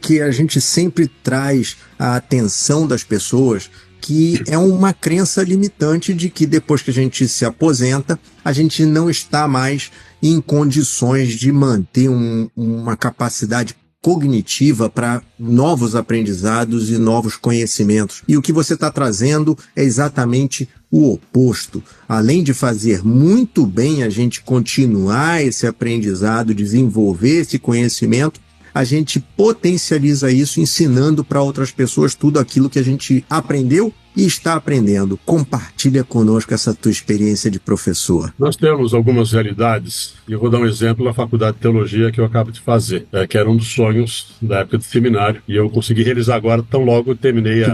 que a gente sempre traz a atenção das pessoas, que é uma crença limitante de que depois que a gente se aposenta, a gente não está mais em condições de manter uma capacidade cognitiva para novos aprendizados e novos conhecimentos. E o que você está trazendo é exatamente o oposto. Além de fazer muito bem a gente continuar esse aprendizado, desenvolver esse conhecimento, a gente potencializa isso ensinando para outras pessoas tudo aquilo que a gente aprendeu e está aprendendo. Compartilha conosco essa tua experiência de professor. Nós temos algumas realidades, e eu vou dar um exemplo da faculdade de teologia que eu acabo de fazer, que era um dos sonhos da época do seminário, e eu consegui realizar agora, tão logo terminei,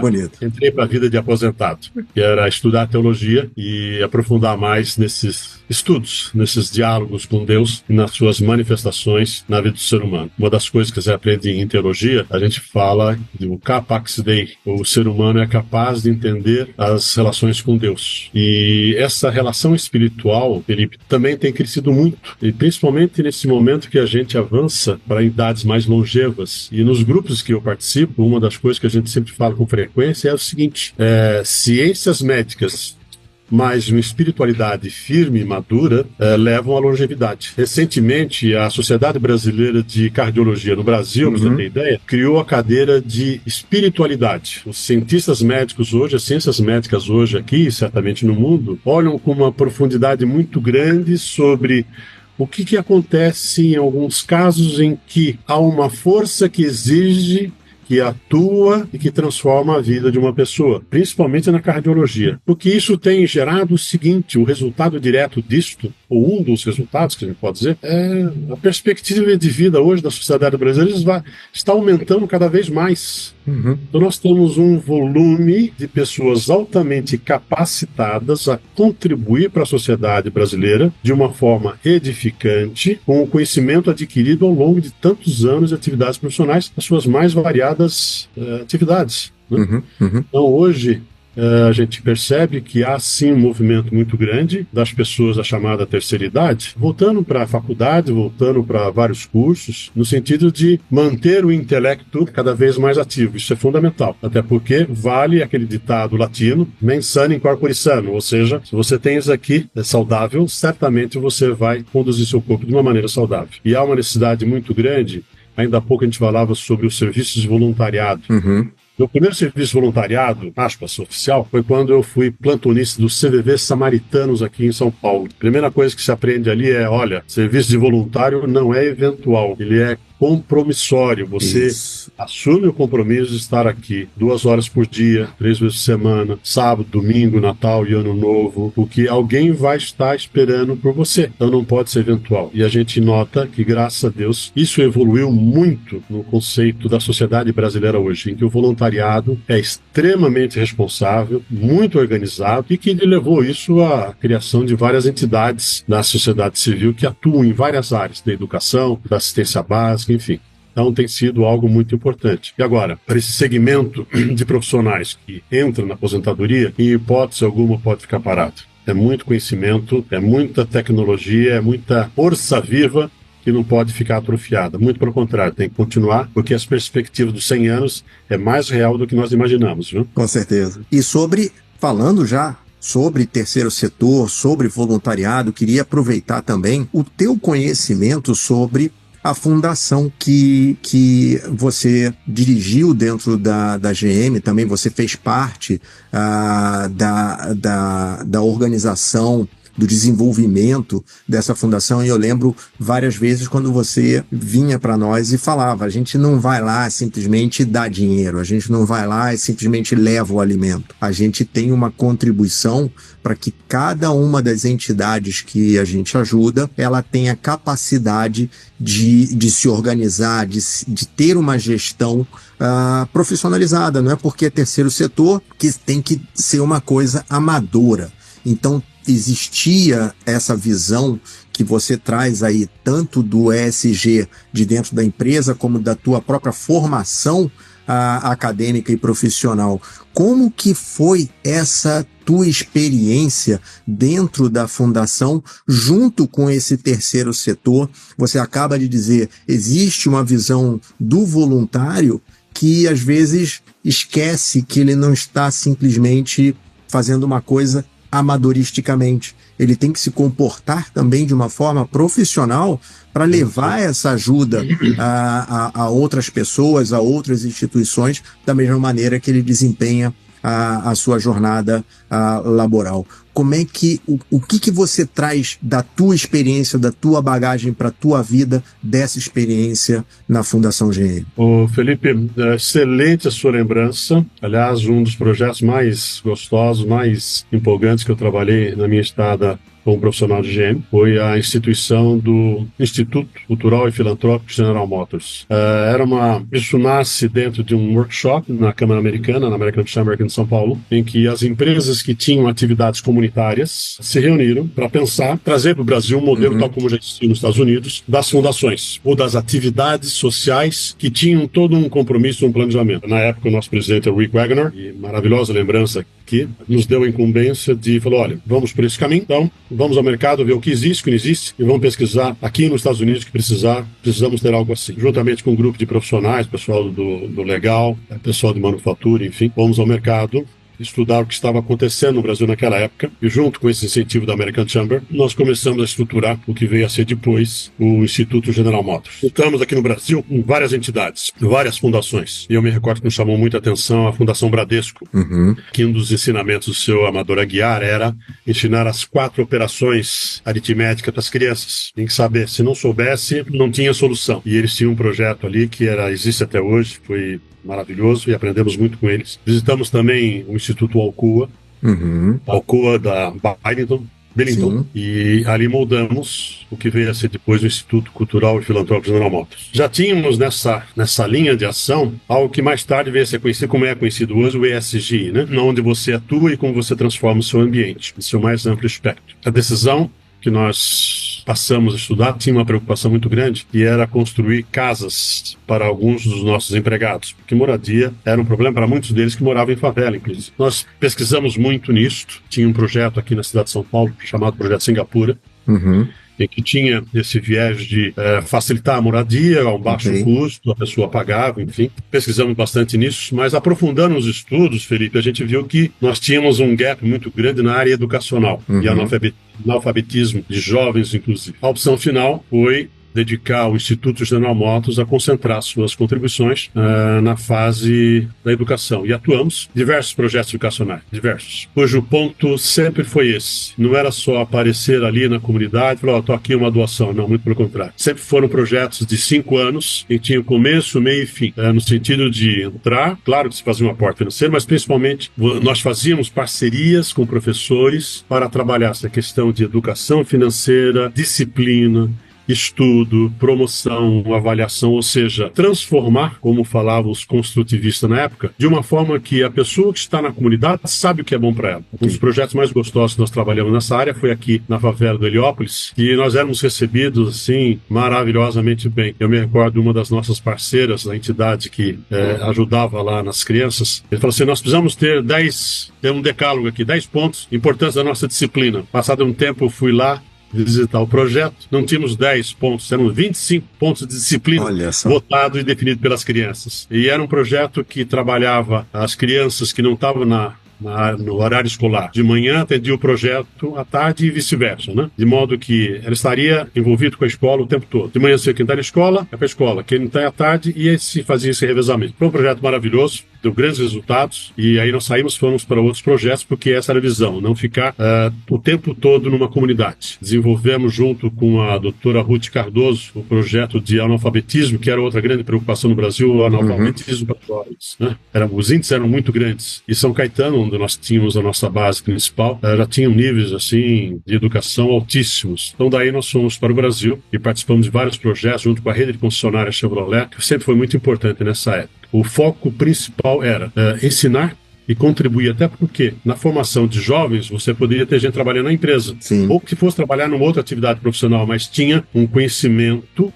entrei para a vida de aposentado, que era estudar teologia e aprofundar mais nesses estudos, nesses diálogos com Deus e nas suas manifestações na vida do ser humano. Uma das coisas que você aprende em teologia, a gente fala do capax Dei, o ser humano é capaz de entender as relações com Deus. E essa relação espiritual, Felipe, também tem crescido muito, e principalmente nesse momento que a gente avança para idades mais longevas. E nos grupos que eu participo, uma das coisas que a gente sempre fala com frequência é o seguinte: ciências médicas mas uma espiritualidade firme e madura levam à longevidade. Recentemente, a Sociedade Brasileira de Cardiologia no Brasil, para você ter ideia, criou a cadeira de espiritualidade. Os cientistas médicos hoje, as ciências médicas hoje aqui, certamente no mundo, olham com uma profundidade muito grande sobre o que acontece em alguns casos em que há uma força que exige, que atua e que transforma a vida de uma pessoa, principalmente na cardiologia. Porque isso tem gerado o seguinte: o resultado direto disto, ou um dos resultados que a gente pode dizer, é a perspectiva de vida hoje da sociedade brasileira está aumentando cada vez mais. Então nós temos um volume de pessoas altamente capacitadas a contribuir para a sociedade brasileira de uma forma edificante, com o conhecimento adquirido ao longo de tantos anos de atividades profissionais, as suas mais variadas atividades. Né? Então hoje a gente percebe que há sim um movimento muito grande das pessoas da chamada terceira idade, voltando para a faculdade, voltando para vários cursos, no sentido de manter o intelecto cada vez mais ativo. Isso é fundamental, até porque vale aquele ditado latino, mens sana in corpore sano, ou seja, se você tem isso aqui saudável, certamente você vai conduzir seu corpo de uma maneira saudável. E há uma necessidade muito grande. Ainda há pouco a gente falava sobre os serviços de voluntariado. Meu primeiro serviço voluntariado, aspas, oficial, foi quando eu fui plantonista dos CVV Samaritanos aqui em São Paulo. A primeira coisa que se aprende ali é, olha, serviço de voluntário não é eventual, ele é compromissório. Você assume o compromisso de estar aqui 2 horas por dia, 3 vezes por semana, sábado, domingo, Natal e Ano Novo, porque alguém vai estar esperando por você. Então não pode ser eventual. E a gente nota que, graças a Deus, isso evoluiu muito no conceito da sociedade brasileira hoje, em que o voluntariado é extremamente responsável, muito organizado, e que levou isso à criação de várias entidades da sociedade civil que atuam em várias áreas, da educação, da assistência básica, enfim. Então tem sido algo muito importante. E agora, para esse segmento de profissionais que entram na aposentadoria, em hipótese alguma pode ficar parado. É muito conhecimento, é muita tecnologia, é muita força viva que não pode ficar atrofiada. Muito pelo contrário, tem que continuar, porque as perspectivas dos 100 anos é mais real do que nós imaginamos, viu? Com certeza. E falando já sobre terceiro setor, sobre voluntariado, queria aproveitar também o teu conhecimento sobre a fundação que você dirigiu dentro da GM, também você fez parte da organização, do desenvolvimento dessa fundação, e eu lembro várias vezes quando você vinha para nós e falava: a gente não vai lá simplesmente dar dinheiro, a gente não vai lá e simplesmente leva o alimento, a gente tem uma contribuição para que cada uma das entidades que a gente ajuda, ela tenha capacidade de se organizar, de ter uma gestão profissionalizada. Não é porque é terceiro setor que tem que ser uma coisa amadora. Então, existia essa visão que você traz aí, tanto do ESG de dentro da empresa, como da tua própria formação acadêmica e profissional. Como que foi essa tua experiência dentro da fundação, junto com esse terceiro setor? Você acaba de dizer, existe uma visão do voluntário que às vezes esquece que ele não está simplesmente fazendo uma coisa amadoristicamente. Ele tem que se comportar também de uma forma profissional para levar essa ajuda a outras pessoas, a outras instituições, da mesma maneira que ele desempenha a sua jornada laboral. Como é que, o que você traz da tua experiência, da tua bagagem para a tua vida, dessa experiência na Fundação GM? Ô Felipe, excelente a sua lembrança. Aliás, um dos projetos mais gostosos, mais empolgantes que eu trabalhei na minha estada como profissional de GM foi a instituição do Instituto Cultural e Filantrópico General Motors. Isso nasce dentro de um workshop na Câmara Americana, na American Chamber aqui em São Paulo, em que as empresas que tinham atividades comunitárias se reuniram para pensar, trazer para o Brasil um modelo tal como já existia nos Estados Unidos, das fundações, ou das atividades sociais que tinham todo um compromisso, um planejamento. Na época, o nosso presidente é o Rick Wagner, e maravilhosa lembrança que nos deu a incumbência de falar, olha, vamos por esse caminho, então vamos ao mercado ver o que existe, o que não existe, e vamos pesquisar aqui nos Estados Unidos que precisamos ter algo assim. Juntamente com um grupo de profissionais, pessoal do legal, pessoal de manufatura, enfim, vamos ao mercado estudar o que estava acontecendo no Brasil naquela época, e junto com esse incentivo da American Chamber, nós começamos a estruturar o que veio a ser depois o Instituto General Motors. Estamos aqui no Brasil em várias entidades, várias fundações, e eu me recordo que nos chamou muita atenção a Fundação Bradesco, que um dos ensinamentos do seu Amador Aguiar era ensinar as 4 operações aritméticas para as crianças. Tem que saber, se não soubesse, não tinha solução. E eles tinham um projeto ali que existe até hoje, foi maravilhoso e aprendemos muito com eles. Visitamos também o Instituto Alcoa, Alcoa da Billington, e ali moldamos o que veio a ser depois o Instituto Cultural e Filantrópico General Motors. Já tínhamos nessa linha de ação algo que mais tarde veio a ser conhecido, como é conhecido hoje, o ESG, né? Onde você atua e como você transforma o seu ambiente, o seu mais amplo espectro. A decisão que nós passamos a estudar tinha uma preocupação muito grande, que era construir casas para alguns dos nossos empregados, porque moradia era um problema para muitos deles que moravam em favela, inclusive. Nós pesquisamos muito nisso, tinha um projeto aqui na cidade de São Paulo, chamado Projeto Singapura, em que tinha esse viés de facilitar a moradia a um baixo custo, a pessoa pagava, enfim. Pesquisamos bastante nisso, mas aprofundando os estudos, Felipe, a gente viu que nós tínhamos um gap muito grande na área educacional e analfabetismo de jovens, inclusive. A opção final foi dedicar o Instituto General Motors a concentrar suas contribuições na fase da educação. E atuamos em diversos projetos educacionais, cujo ponto sempre foi esse. Não era só aparecer ali na comunidade e falar, estou aqui uma doação. Não, muito pelo contrário. Sempre foram projetos de 5 anos, e tinham começo, meio e fim. No sentido de entrar, claro que se fazia um aporte financeiro, mas principalmente nós fazíamos parcerias com professores para trabalhar essa questão de educação financeira, disciplina, estudo, promoção, avaliação, ou seja, transformar, como falavam os construtivistas na época, de uma forma que a pessoa que está na comunidade sabe o que é bom para ela. Um dos projetos mais gostosos que nós trabalhamos nessa área foi aqui na favela do Heliópolis, e nós éramos recebidos, assim, maravilhosamente bem. Eu me recordo de uma das nossas parceiras, da entidade que ajudava lá nas crianças, ele falou assim, nós precisamos ter um decálogo aqui, 10 pontos importantes da nossa disciplina. Passado um tempo eu fui lá visitar o projeto, não tínhamos 10 pontos, eram 25 pontos de disciplina votados e definidos pelas crianças. E era um projeto que trabalhava as crianças que não estavam no horário escolar. De manhã atendia o projeto, à tarde e vice-versa, né? De modo que ela estaria envolvida com a escola o tempo todo. De manhã cedo, quem está na escola, é para a escola. Quem não está à tarde, e se fazia esse revezamento. Foi um projeto maravilhoso, deu grandes resultados, e aí nós fomos para outros projetos, porque essa era a visão, não ficar o tempo todo numa comunidade. Desenvolvemos junto com a doutora Ruth Cardoso o projeto de analfabetismo, que era outra grande preocupação no Brasil, o analfabetismo para jovens, né? Os índices eram muito grandes. E São Caetano, onde nós tínhamos a nossa base principal, já tinham níveis assim de educação altíssimos. Então daí nós fomos para o Brasil e participamos de vários projetos junto com a rede de concessionária Chevrolet, que sempre foi muito importante nessa época. O foco principal era ensinar e contribuir, até porque na formação de jovens você poderia ter gente trabalhando na empresa, ou que fosse trabalhar numa outra atividade profissional, mas tinha um conhecimento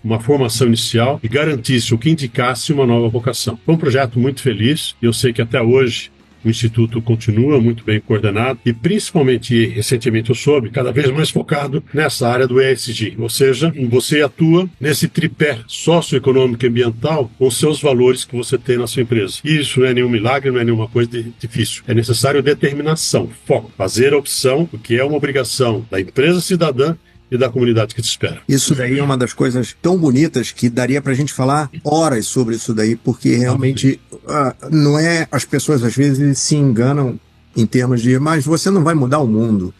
uma formação inicial e garantisse ou que indicasse uma nova vocação. Foi um projeto muito feliz e eu sei que até hoje o Instituto continua muito bem coordenado e, principalmente, recentemente eu soube, cada vez mais focado nessa área do ESG. Ou seja, você atua nesse tripé socioeconômico e ambiental com seus valores que você tem na sua empresa. E isso não é nenhum milagre, não é nenhuma coisa difícil. É necessário determinação, foco, fazer a opção, o que é uma obrigação da empresa cidadã e da comunidade que te espera. Isso daí é uma das coisas tão bonitas que daria pra gente falar horas sobre isso daí, porque realmente não é... As pessoas às vezes se enganam em termos de, mas você não vai mudar o mundo.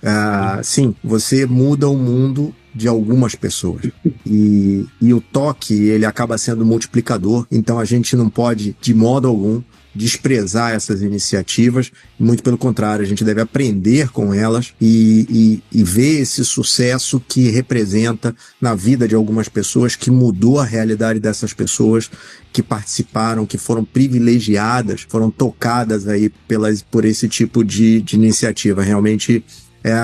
Sim, você muda o mundo de algumas pessoas. E o toque, ele acaba sendo multiplicador, então a gente não pode, de modo algum, desprezar essas iniciativas, muito pelo contrário, a gente deve aprender com elas e ver esse sucesso que representa na vida de algumas pessoas, que mudou a realidade dessas pessoas que participaram, que foram privilegiadas, foram tocadas aí por esse tipo de iniciativa. Realmente,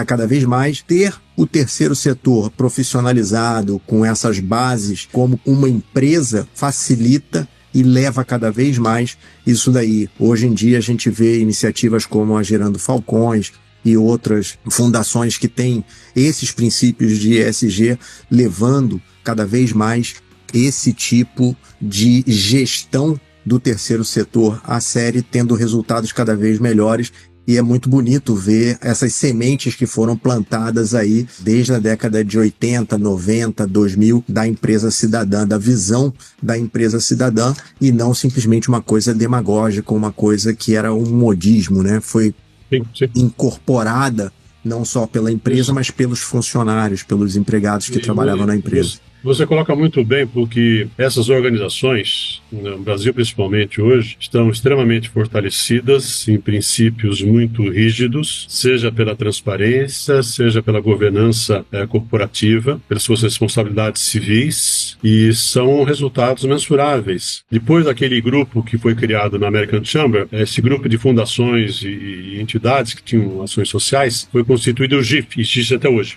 cada vez mais ter o terceiro setor profissionalizado com essas bases como uma empresa facilita e leva cada vez mais isso daí. Hoje em dia a gente vê iniciativas como a Gerando Falcões e outras fundações que têm esses princípios de ESG levando cada vez mais esse tipo de gestão do terceiro setor a sério, tendo resultados cada vez melhores. E é muito bonito ver essas sementes que foram plantadas aí desde a década de 80, 90, 2000 da empresa cidadã, da visão da empresa cidadã e não simplesmente uma coisa demagógica, uma coisa que era um modismo, né? Foi incorporada não só pela empresa, mas pelos funcionários, pelos empregados que trabalhavam na empresa. Você coloca muito bem, porque essas organizações, no Brasil principalmente hoje, estão extremamente fortalecidas em princípios muito rígidos, seja pela transparência, seja pela governança corporativa, pelas suas responsabilidades civis, e são resultados mensuráveis. Depois daquele grupo que foi criado na American Chamber, esse grupo de fundações e entidades que tinham ações sociais, foi constituído o GIF, e existe até hoje.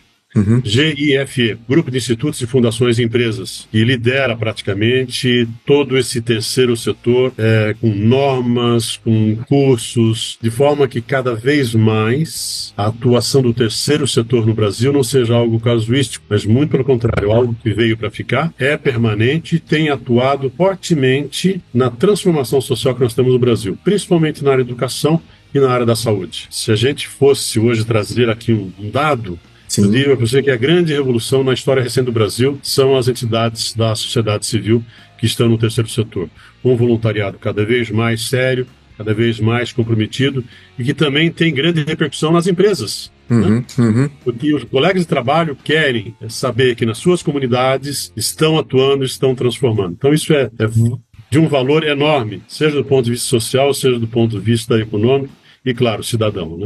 GIFE, Grupo de Institutos e Fundações e Empresas, e lidera praticamente todo esse terceiro setor com normas, com cursos, de forma que cada vez mais a atuação do terceiro setor no Brasil não seja algo casuístico, mas muito pelo contrário, algo que veio para ficar, é permanente, tem atuado fortemente na transformação social que nós temos no Brasil, principalmente na área da educação e na área da saúde. Se a gente fosse hoje trazer aqui um dado, eu digo para você que a grande revolução na história recente do Brasil são as entidades da sociedade civil que estão no terceiro setor. Um voluntariado cada vez mais sério, cada vez mais comprometido e que também tem grande repercussão nas empresas. Porque os colegas de trabalho querem saber que nas suas comunidades estão atuando, estão transformando. Então isso é de um valor enorme, seja do ponto de vista social, seja do ponto de vista econômico e, claro, cidadão, né?